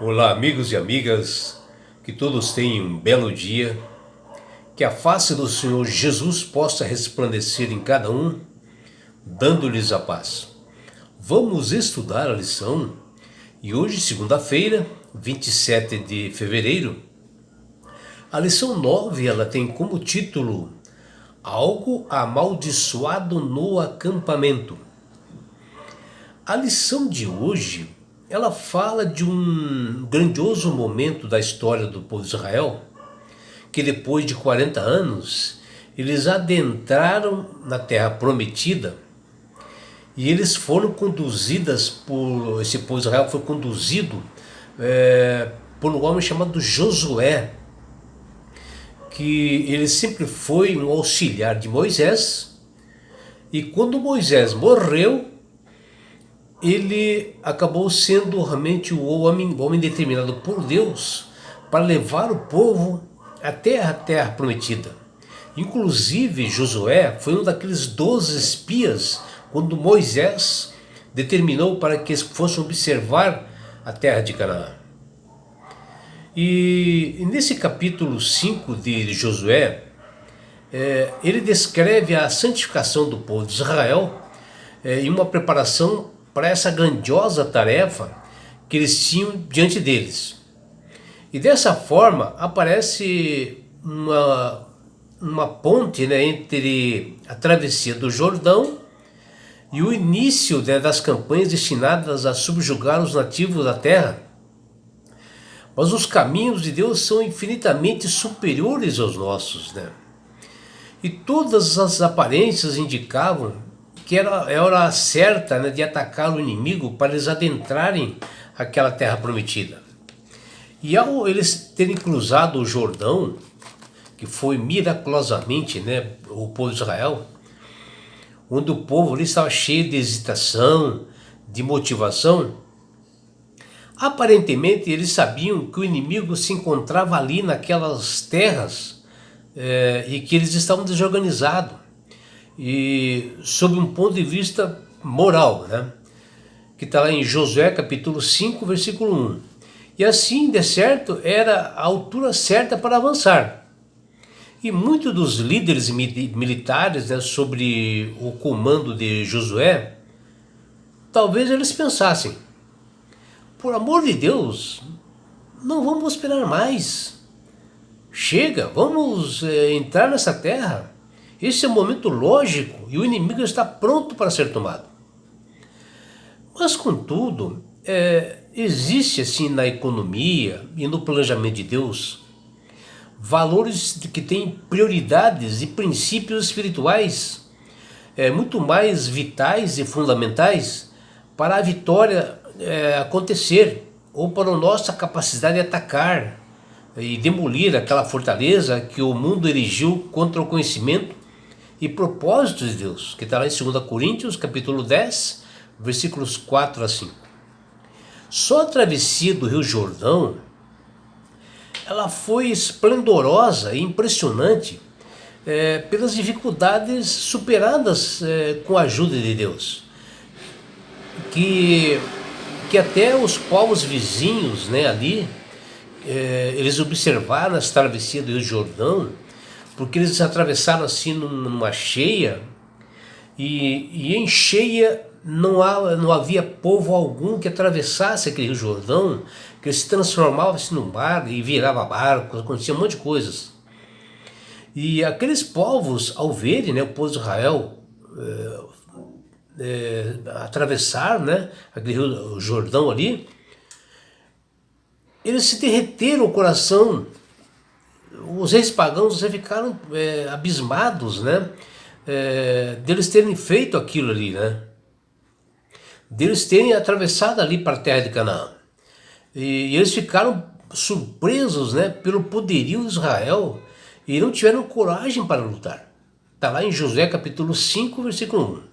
Olá, amigos e amigas, que todos tenham um belo dia, que a face do Senhor Jesus possa resplandecer em cada um, dando-lhes a paz. Vamos estudar a lição e hoje, segunda-feira, 27 de fevereiro, a lição 9 ela tem como título Algo amaldiçoado no acampamento. A lição de hoje ela fala de um grandioso momento da história do povo de Israel, que depois de 40 anos, eles adentraram na terra prometida e eles foram conduzidos esse povo de Israel foi conduzido por um homem chamado Josué, que ele sempre foi um auxiliar de Moisés, e quando Moisés morreu, ele acabou sendo realmente o homem determinado por Deus para levar o povo até a terra prometida. Inclusive Josué foi um daqueles 12 espias quando Moisés determinou para que eles fossem observar a terra de Canaã. E nesse capítulo 5 de Josué, ele descreve a santificação do povo de Israel em uma preparação para essa grandiosa tarefa que eles tinham diante deles. E dessa forma aparece uma ponte, entre a travessia do Jordão e o início, das campanhas destinadas a subjugar os nativos da terra. Mas os caminhos de Deus são infinitamente superiores aos nossos, E todas as aparências indicavam que era a hora certa, de atacar o inimigo para eles adentrarem aquela terra prometida. E ao eles terem cruzado o Jordão, que foi miraculosamente, o povo de Israel, onde o povo ali estava cheio de hesitação, de motivação, aparentemente eles sabiam que o inimigo se encontrava ali naquelas terras e que eles estavam desorganizados. E sob um ponto de vista moral, que está lá em Josué capítulo 5, versículo 1. E assim, de certo, era a altura certa para avançar. E muitos dos líderes militares, sobre o comando de Josué, talvez eles pensassem, por amor de Deus, não vamos esperar mais. Chega, vamos entrar nessa terra. Esse é o momento lógico e o inimigo está pronto para ser tomado. Mas, contudo, existe assim na economia e no planejamento de Deus valores que têm prioridades e princípios espirituais muito mais vitais e fundamentais para a vitória acontecer ou para a nossa capacidade de atacar e demolir aquela fortaleza que o mundo erigiu contra o conhecimento e propósitos de Deus, que está lá em 2 Coríntios, capítulo 10, versículos 4 a 5. Só a travessia do Rio Jordão, ela foi esplendorosa e impressionante pelas dificuldades superadas com a ajuda de Deus. Que até os povos vizinhos, ali, eles observaram essa travessia do Rio Jordão, porque eles atravessaram assim numa cheia, e em cheia não havia povo algum que atravessasse aquele Rio Jordão, que se transformava assim no mar e virava barco, acontecia um monte de coisas. E aqueles povos, ao verem o povo de Israel atravessar aquele Rio Jordão ali, eles se derreteram o coração. Os reis pagãos ficaram abismados, deles terem feito aquilo ali, deles terem atravessado ali para a terra de Canaã. E eles ficaram surpresos, pelo poderio de Israel e não tiveram coragem para lutar. Está lá em Josué capítulo 5, versículo 1.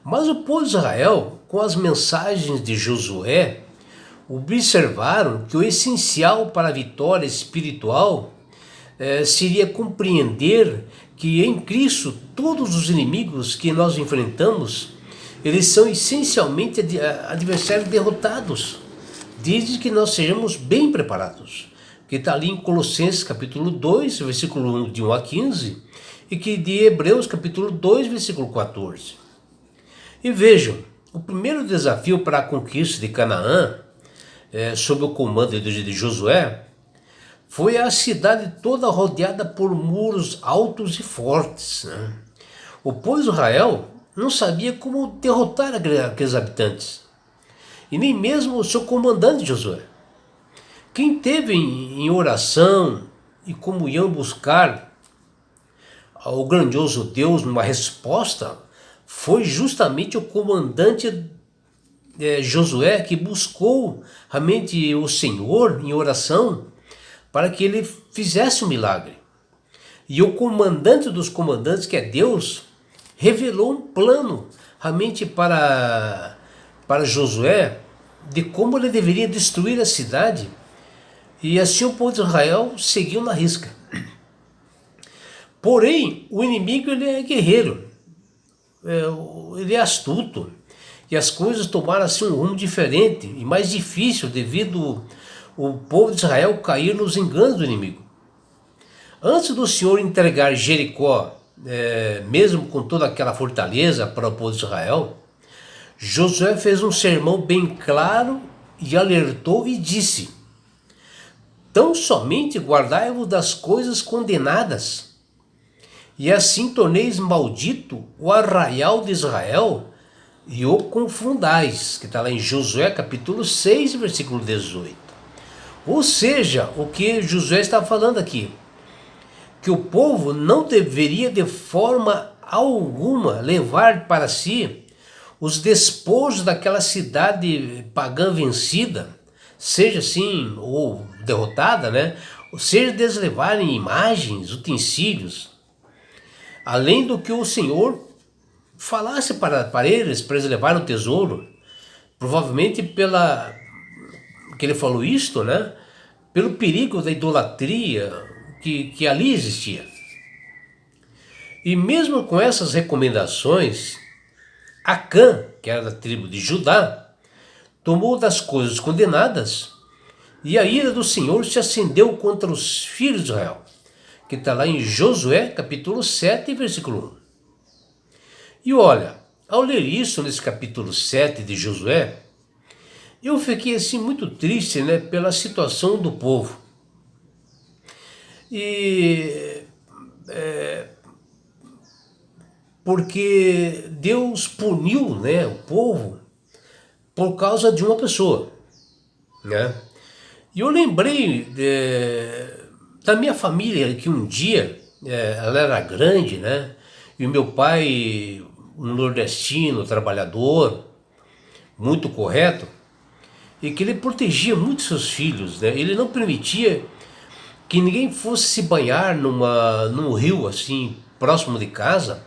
Mas o povo de Israel, com as mensagens de Josué, observaram que o essencial para a vitória espiritual seria compreender que em Cristo todos os inimigos que nós enfrentamos, eles são essencialmente adversários derrotados. desde que nós sejamos bem preparados, que está ali em Colossenses capítulo 2, versículo 1, de 1 a 15, e que de Hebreus capítulo 2, versículo 14. E vejam, o primeiro desafio para a conquista de Canaã, sob o comando de Josué, foi a cidade toda rodeada por muros altos e fortes, né? O povo de Israel não sabia como derrotar aqueles habitantes, e nem mesmo o seu comandante Josué. Quem teve em oração e comunhão buscar ao grandioso Deus numa resposta foi justamente o comandante Josué, que buscou realmente o Senhor em oração para que ele fizesse um milagre. E o comandante dos comandantes, que é Deus, revelou um plano realmente para Josué de como ele deveria destruir a cidade. E assim o povo de Israel seguiu na risca. Porém, o inimigo ele é guerreiro, ele é astuto. E as coisas tomaram assim um rumo diferente e mais difícil devido o povo de Israel cair nos enganos do inimigo. Antes do Senhor entregar Jericó, mesmo com toda aquela fortaleza para o povo de Israel, Josué fez um sermão bem claro e alertou e disse: tão somente guardai-vos das coisas condenadas, e assim torneis maldito o arraial de Israel e o confundais, que está lá em Josué capítulo 6, versículo 18. Ou seja, o que Josué está falando aqui, que o povo não deveria de forma alguma levar para si os despojos daquela cidade pagã vencida, seja assim, ou derrotada, né? Ou seja, deles levarem imagens, utensílios, além do que o Senhor falasse para eles levarem o tesouro, provavelmente pela que ele falou isto, né? Pelo perigo da idolatria que ali existia. E mesmo com essas recomendações, Acã, que era da tribo de Judá, tomou das coisas condenadas, e a ira do Senhor se acendeu contra os filhos de Israel, que está lá em Josué capítulo 7, versículo 1. E olha, ao ler isso nesse capítulo 7 de Josué, eu fiquei assim muito triste, né, pela situação do povo. E porque Deus puniu, né, o povo por causa de uma pessoa, né? E eu lembrei da minha família, que um dia ela era grande, né? E o meu pai, um nordestino, trabalhador, muito correto, e que ele protegia muito seus filhos, né? Ele não permitia que ninguém fosse se banhar num rio assim, próximo de casa,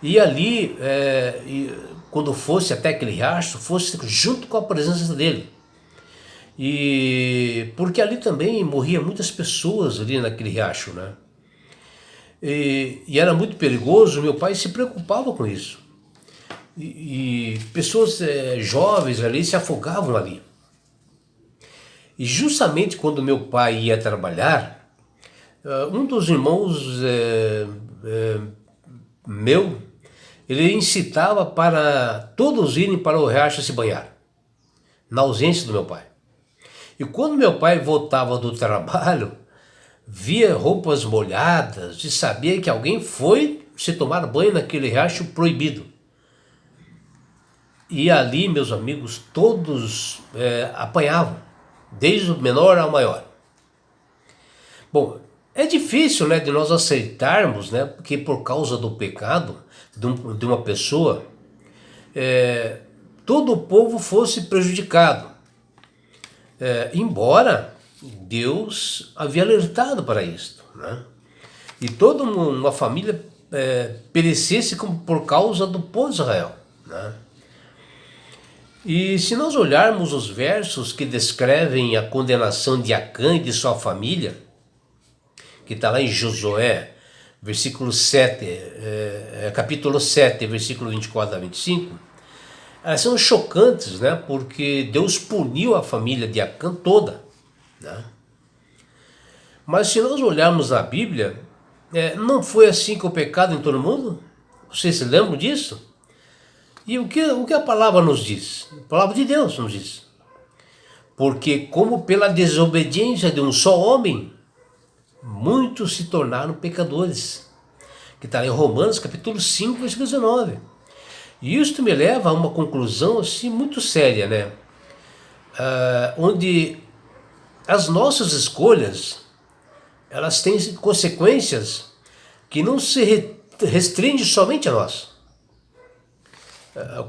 e ali, quando fosse até aquele riacho, fosse junto com a presença dele. E porque ali também morria muitas pessoas ali naquele riacho, né? E era muito perigoso, meu pai se preocupava com isso. E pessoas jovens ali se afogavam ali. E justamente quando meu pai ia trabalhar, um dos irmãos meu, ele incitava para todos irem para o riacho se banhar, na ausência do meu pai. E quando meu pai voltava do trabalho, via roupas molhadas e sabia que alguém foi se tomar banho naquele riacho proibido. E ali, meus amigos, todos apanhavam, desde o menor ao maior. Bom, é difícil, né, de nós aceitarmos, né, porque por causa do pecado de uma pessoa, todo o povo fosse prejudicado. Embora Deus havia alertado para isto, né? E toda uma família perecesse por causa do povo de Israel, né? E se nós olharmos os versos que descrevem a condenação de Acã e de sua família, que está lá em Josué, versículo 7, capítulo 7, versículo 24 a 25, elas são chocantes, né? Porque Deus puniu a família de Acã toda, né? Mas se nós olharmos a Bíblia, não foi assim com o pecado em todo mundo? Vocês se lembram disso? E o que a palavra nos diz? A palavra de Deus nos diz. Porque como pela desobediência de um só homem, muitos se tornaram pecadores. Que está em Romanos capítulo 5, versículo 19. E isto me leva a uma conclusão assim muito séria, né? Onde as nossas escolhas, elas têm consequências que não se restringem somente a nós.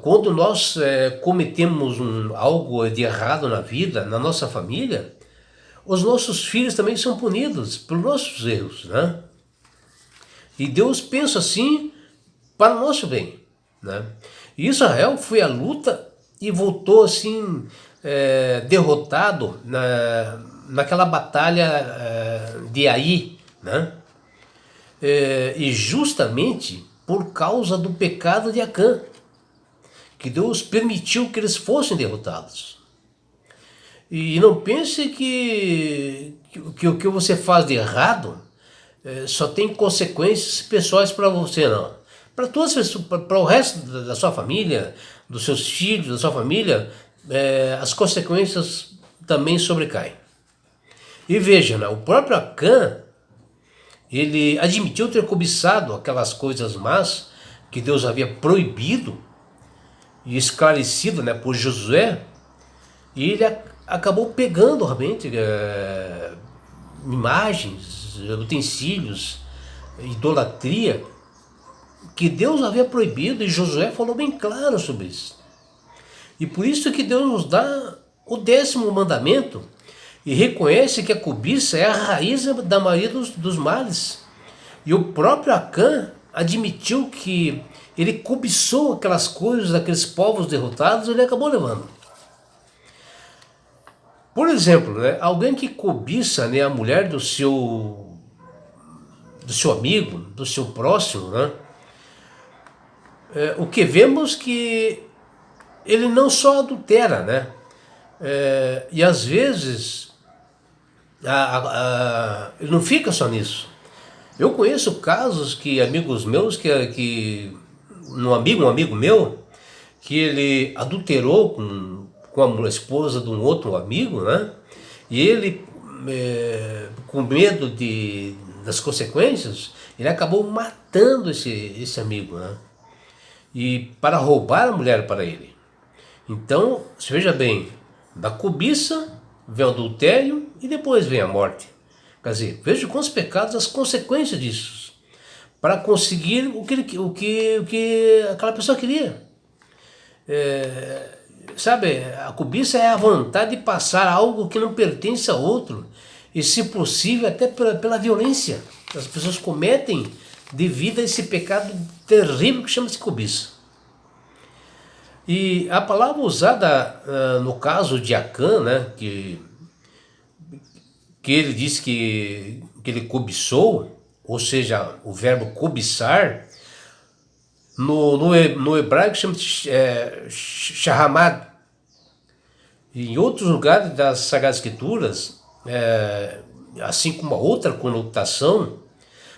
Quando nós cometemos algo de errado na vida, na nossa família, os nossos filhos também são punidos pelos nossos erros, né? E Deus pensa assim para o nosso bem, né? E Israel foi à luta e voltou assim derrotado naquela batalha de Ai, né? E justamente por causa do pecado de Acã, que Deus permitiu que eles fossem derrotados. E não pense que o que você faz de errado só tem consequências pessoais para você, não. Para todas as pessoas, para o resto da sua família, dos seus filhos, da sua família, as consequências também sobrecaem. E veja, né, o próprio Acã, ele admitiu ter cobiçado aquelas coisas más que Deus havia proibido e esclarecido, né, por Josué, e ele acabou pegando realmente imagens, utensílios, idolatria, que Deus havia proibido, e Josué falou bem claro sobre isso. E por isso que Deus nos dá o 10º mandamento, e reconhece que a cobiça é a raiz da maioria dos males. E o próprio Acã admitiu que ele cobiçou aquelas coisas daqueles povos derrotados e ele acabou levando. Por exemplo, né, alguém que cobiça, né, a mulher do seu amigo, do seu próximo, né, o que vemos que ele não só adultera, né, e às vezes ele não fica só nisso. Eu conheço casos que amigos meus, um amigo meu, que ele adulterou com a esposa de um outro amigo, né? E ele, com medo das consequências, ele acabou matando esse amigo, né? E para roubar a mulher para ele. Então, veja bem, da cobiça vem o adultério e depois vem a morte. Quer dizer, veja com os pecados as consequências disso, para conseguir o que aquela pessoa queria. Sabe, a cobiça é a vontade de passar algo que não pertence a outro, e se possível até pela violência que as pessoas cometem devido a esse pecado terrível que chama-se cobiça. E a palavra usada no caso de Acã, né, que ele diz que ele cobiçou, ou seja, o verbo cobiçar, no hebraico chama-se shahamad. Em outros lugares das Sagradas Escrituras, assim como uma outra conotação,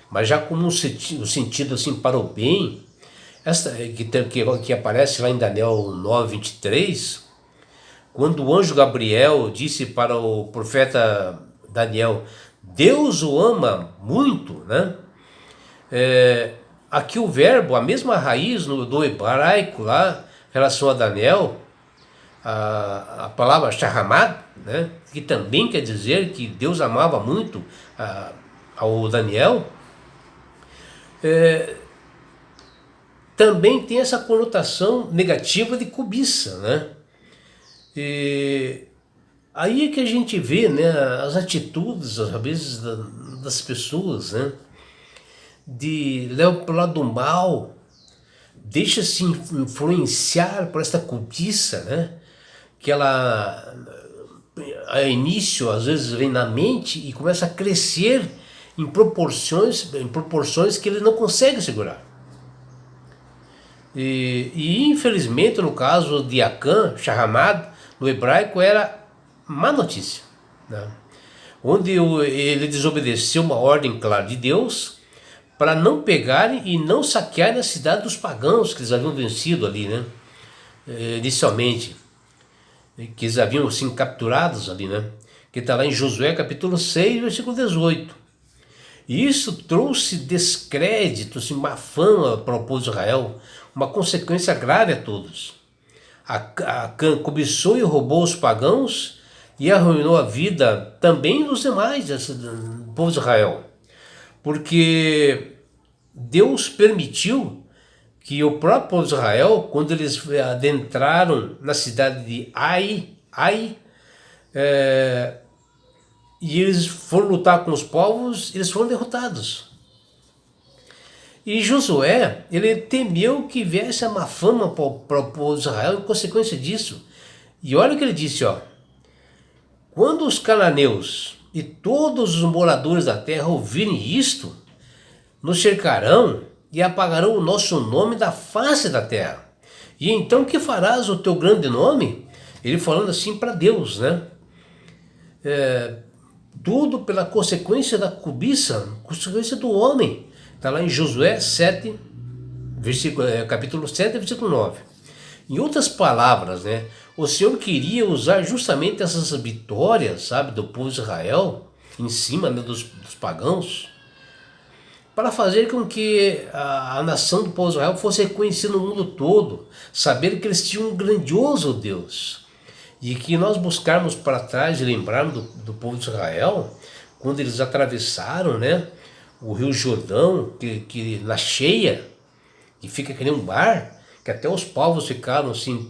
mas já como um sentido assim para o bem, esta que aparece lá em Daniel 9:23, quando o anjo Gabriel disse para o profeta Daniel, Deus o ama muito, né? Aqui o verbo, a mesma raiz do hebraico lá, em relação a Daniel, a palavra shahamad, né? Que também quer dizer que Deus amava muito ao Daniel, também tem essa conotação negativa de cobiça, né? E aí é que a gente vê, né, as atitudes, às vezes, das pessoas, né, de levar para o lado do mal, deixa-se influenciar por esta cobiça, né, que ela, a início, às vezes, vem na mente e começa a crescer em proporções que ele não consegue segurar. E infelizmente, no caso de Acã, Shahramad, no hebraico era má notícia, né? Onde ele desobedeceu uma ordem clara de Deus para não pegarem e não saquearem a cidade dos pagãos que eles haviam vencido ali, né? Inicialmente, que eles haviam sido capturados ali, né? Que está lá em Josué capítulo 6, versículo 18. E isso trouxe descrédito, assim, má fama para o povo de Israel, uma consequência grave a todos. Acã cobiçou e roubou os pagãos e arruinou a vida também dos demais do povo de Israel. Porque Deus permitiu que o próprio povo de Israel, quando eles adentraram na cidade de Ai, e eles foram lutar com os povos, eles foram derrotados. E Josué, ele temeu que viesse a má fama para o povo de Israel em consequência disso. E olha o que ele disse, ó. Quando os cananeus e todos os moradores da terra ouvirem isto, nos cercarão e apagarão o nosso nome da face da terra. E então que farás o teu grande nome? Ele falando assim para Deus, né? Tudo pela consequência da cobiça, consequência do homem. Está lá em Josué 7, capítulo 7, versículo 9. Em outras palavras, né, o Senhor queria usar justamente essas vitórias, sabe, do povo de Israel, em cima, né, dos pagãos, para fazer com que a nação do povo de Israel fosse reconhecida no mundo todo, saber que eles tinham um grandioso Deus. E que nós buscarmos para trás e lembrarmos do povo de Israel, quando eles atravessaram, né, o Rio Jordão, que na cheia, que fica que nem um mar, que até os povos ficaram assim,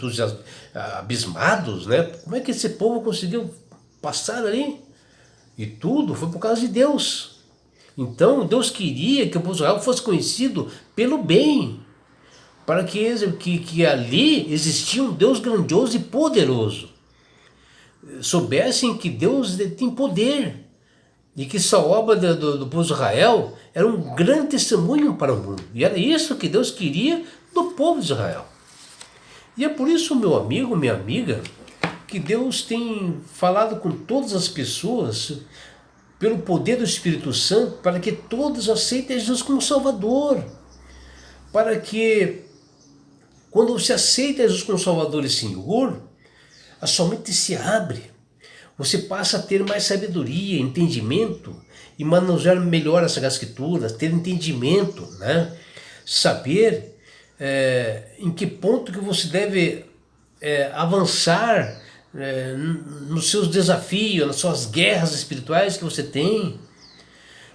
abismados, né? Como é que esse povo conseguiu passar ali? E tudo foi por causa de Deus. Então Deus queria que o povo de Israel fosse conhecido pelo bem, para que ali existia um Deus grandioso e poderoso. Soubessem que Deus tem poder e que essa obra do povo de Israel era um grande testemunho para o mundo. E era isso que Deus queria do povo de Israel. E é por isso, meu amigo, minha amiga, que Deus tem falado com todas as pessoas pelo poder do Espírito Santo para que todos aceitem Jesus como Salvador. Para que quando você aceita Jesus como Salvador e Senhor, a sua mente se abre. Você passa a ter mais sabedoria, entendimento e manusear melhor as Escrituras, ter entendimento, né? Saber em que ponto que você deve avançar nos seus desafios, nas suas guerras espirituais que você tem,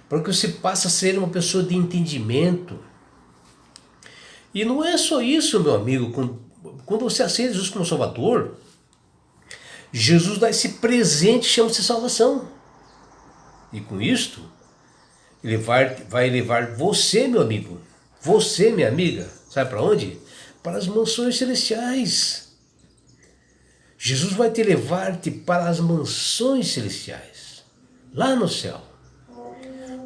para que você passe a ser uma pessoa de entendimento. E não é só isso, meu amigo, quando você aceita Jesus como Salvador, Jesus dá esse presente, chama-se salvação. E com isto, ele vai levar você, meu amigo, você, minha amiga, sabe para onde? Para as mansões celestiais. Jesus vai te levar-te para as mansões celestiais, lá no céu,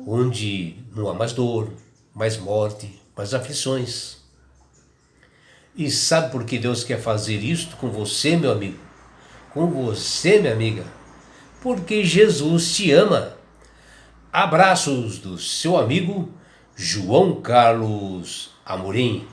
onde não há mais dor, mais morte, mais aflições. E sabe por que Deus quer fazer isto com você, meu amigo? Com você, minha amiga? Porque Jesus te ama. Abraços do seu amigo João Carlos Amorim.